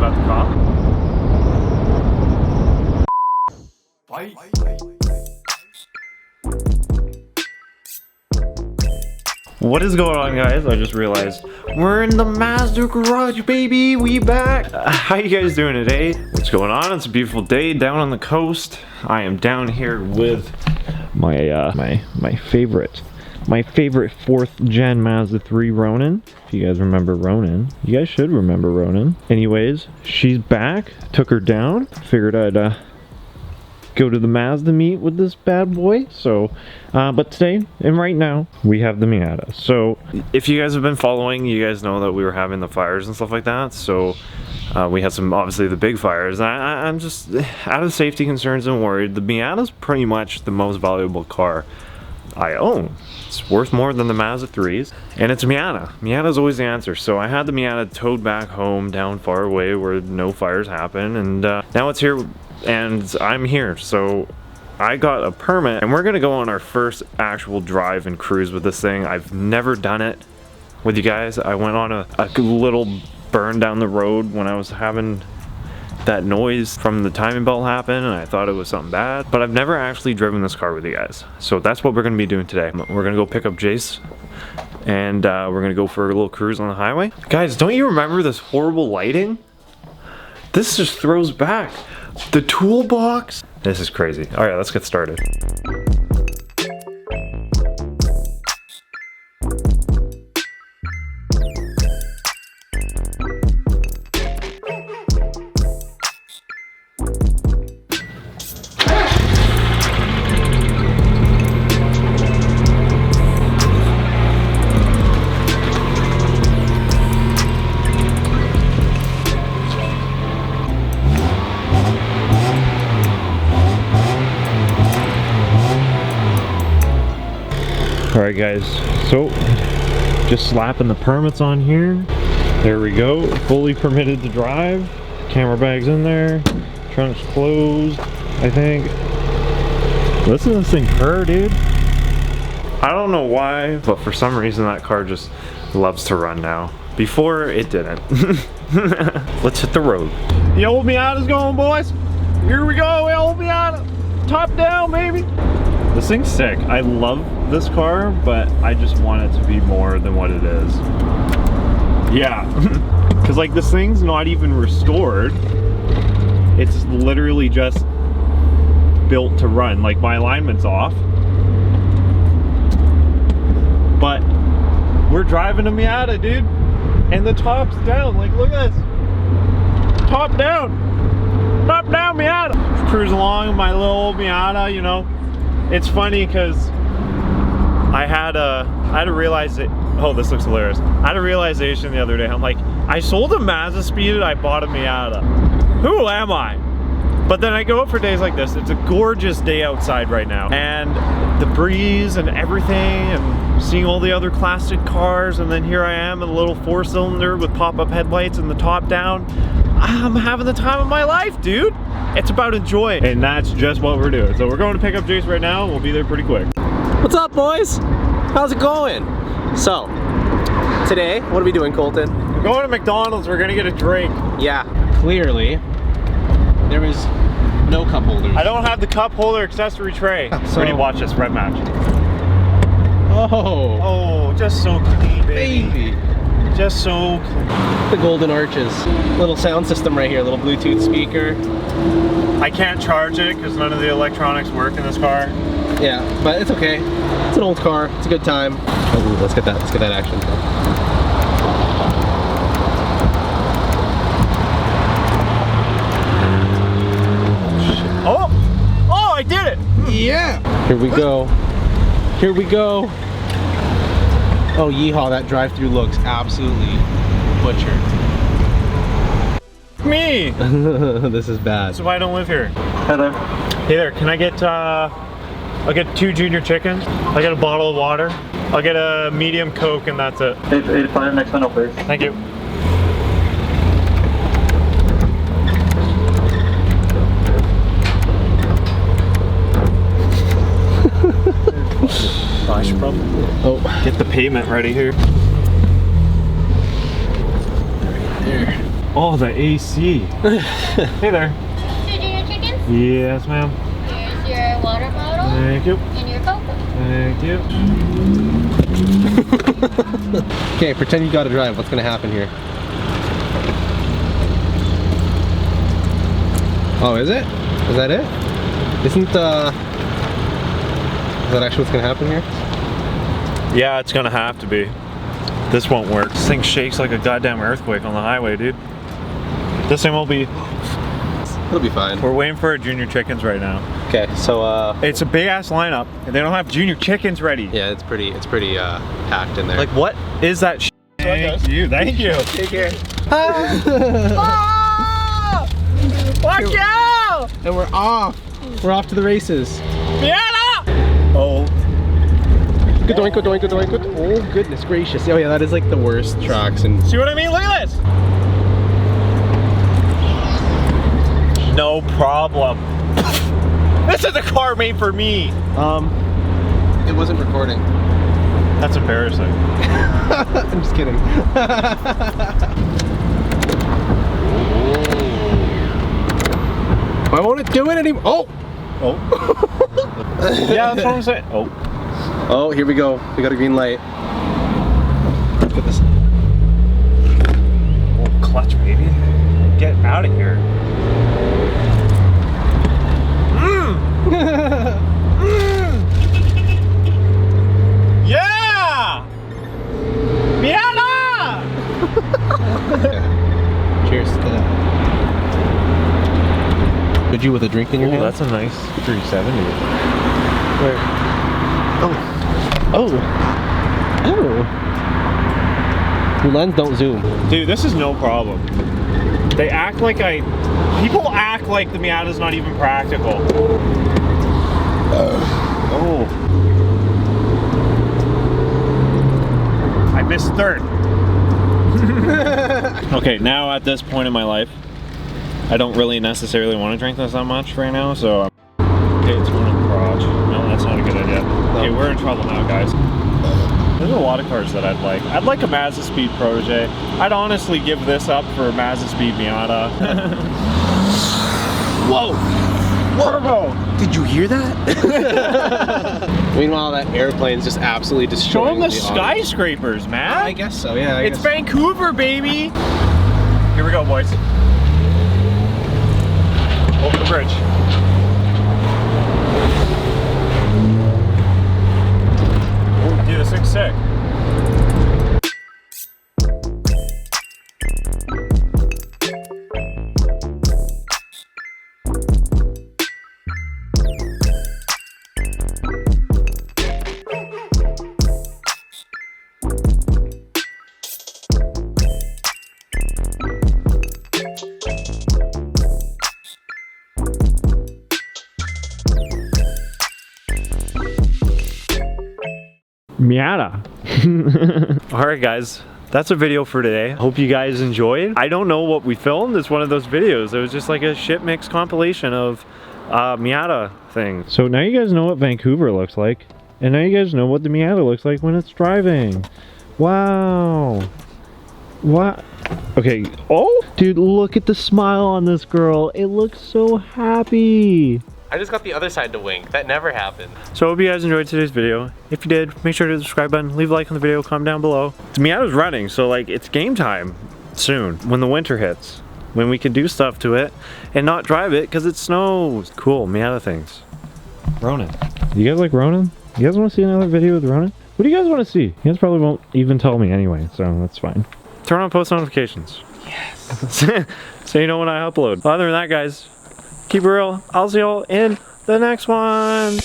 at the cop. Fight. What is going on, guys? I just realized we're in the Mazda garage, baby. We back. How you guys doing today? What's going on? It's a beautiful day down on the coast. I am down here with my my favorite 4th gen Mazda 3 Ronin. If you guys remember Ronin, you guys should remember Ronin. Anyways, she's back. Took her down. Figured I'd go to the Mazda meet with this bad boy. So but today and right now we have the Miata. So if you guys have been following, you guys know that we were having the fires and stuff like that. So we had some, obviously, the big fires. I'm just, out of safety concerns and worried, the Miata's pretty much the most valuable car I own. It's worth more than the Mazda 3s, and it's a Miata. Miata's always the answer. So I had the Miata towed back home down far away where no fires happen, and now it's here and I'm here. So I got a permit and we're gonna go on our first actual drive and cruise with this thing. I've never done it with you guys. I went on a little burn down the road when I was having that noise from the timing belt happen, and I thought it was something bad, but I've never actually driven this car with you guys. So that's what we're gonna be doing today. We're gonna go pick up Jace and we're gonna go for a little cruise on the highway. Guys, don't you remember this horrible lighting? This just throws back the toolbox. This is crazy. All right, let's get started. Alright guys, so just slapping the permits on here. There we go, fully permitted to drive. Camera bag's in there, trunk's closed, I think. Listen to this thing purr, dude. I don't know why, but for some reason that car just loves to run now. Before, it didn't. Let's hit the road. The old Miata's going, boys. Here we go, old Miata. Top down, baby. This thing's sick. I love this car, but I just want it to be more than what it is. Yeah, because like this thing's not even restored. It's literally just built to run. Like my alignment's off, but we're driving a Miata, dude, and the top's down. Like, look at this. Top down Miata. Cruise along in my little old Miata, you know. It's funny because I had to realize it. Oh, this looks hilarious. I had a realization the other day. I'm like, I sold a Mazda Speed and I bought a Miata. Who am I? But then I go out for days like this. It's a gorgeous day outside right now, and the breeze and everything, and seeing all the other classic cars, and then here I am in a little 4-cylinder with pop-up headlights and the top down. I'm having the time of my life, dude. It's about enjoying, and that's just what we're doing. So we're going to pick up Jace right now, and we'll be there pretty quick. What's up, boys? How's it going? So, today, what are we doing, Colton? We're going to McDonald's. We're gonna get a drink. Yeah, clearly, there was no cup holders. I don't have the cup holder accessory tray. So, ready, watch this, red match. Oh, just so clean, baby. Just so clean. The golden arches. Little sound system right here, little Bluetooth speaker. I can't charge it because none of the electronics work in this car. Yeah, but it's okay. It's an old car. It's a good time. Oh, let's get that action. Oh, I did it. Yeah. Here we go. Here we go. Oh, yeehaw, that drive-thru looks absolutely butchered. Me! This is bad. That's why I don't live here. Hey there. Hey there, can I get, I'll get 2 junior chickens. I'll get a bottle of water. I'll get a medium Coke, and that's it. 885, next one up, please. Thank you. I should probably get the pavement ready here. Right there. Oh, the AC. Hey there. Did you your chickens? Yes, ma'am. Here's your water bottle. Thank you. And your cocoa. Thank you. Okay, pretend you gotta drive. What's gonna happen here? Oh, is it? Is that it? Isn't is that actually what's gonna happen here? Yeah, it's gonna have to be. This won't work. This thing shakes like a goddamn earthquake on the highway, dude. This thing will be. It'll be fine. We're waiting for our junior chickens right now. Okay, so It's a big ass lineup, and they don't have junior chickens ready. yeah, it's pretty packed in there. Like, what is that? Thank you. Thank you. take care. Watch out! And we're off. We're off to the races. Miata! Oh. Good doink, good doink, good doink, good. Oh goodness gracious. Oh yeah, that is like the worst tracks and. See what I mean? Look at this. No problem. This is a car made for me. It wasn't recording. That's embarrassing. I'm just kidding. Why won't it do it anymore? Oh! Oh. Yeah, that's what I'm saying. Oh. Oh, here we go. We got a green light. Look at this. Oh, clutch, baby. Get out of here. Yeah! Miata! Cheers to that. Did you with a drink in your hand? That's a nice 370. Where? Oh. Oh. Oh. Your lens don't zoom. Dude, this is no problem. They act like people act like the Miata's not even practical. Oh. I missed third. Okay, now at this point in my life, I don't really necessarily want to drink this that much right now, so okay, it's going in the garage. No, that's not a good idea. Okay, we're in trouble now, guys. There's a lot of cars that I'd like. I'd like a Mazda Speed Protege. I'd honestly give this up for a Mazda Speed Miata. Whoa! Turbo! Did you hear that? Meanwhile, that airplane's just absolutely Show destroying them the audio. skyscrapers, man. I guess so, yeah. It's Vancouver, baby. Here we go, boys. Over the bridge. Oh, dude, this thing's sick. Miata. Alright guys, that's a video for today. Hope you guys enjoyed. I don't know what we filmed. It's one of those videos. It was just like a shit mix compilation of Miata things. So now you guys know what Vancouver looks like. And now you guys know what the Miata looks like when it's driving. Wow. What? Okay. Oh, dude, look at the smile on this girl. It looks so happy. I just got the other side to wink. That never happened. So I hope you guys enjoyed today's video. If you did, make sure to hit the subscribe button, leave a like on the video, comment down below. The Miata's running, so like it's game time soon when the winter hits, when we can do stuff to it and not drive it because it snows. Cool, Miata things. Ronin. You guys like Ronin? You guys want to see another video with Ronin? What do you guys want to see? You guys probably won't even tell me anyway, so that's fine. Turn on post notifications. Yes. So you know when I upload. Other than that, guys, keep it real. I'll see y'all in the next one.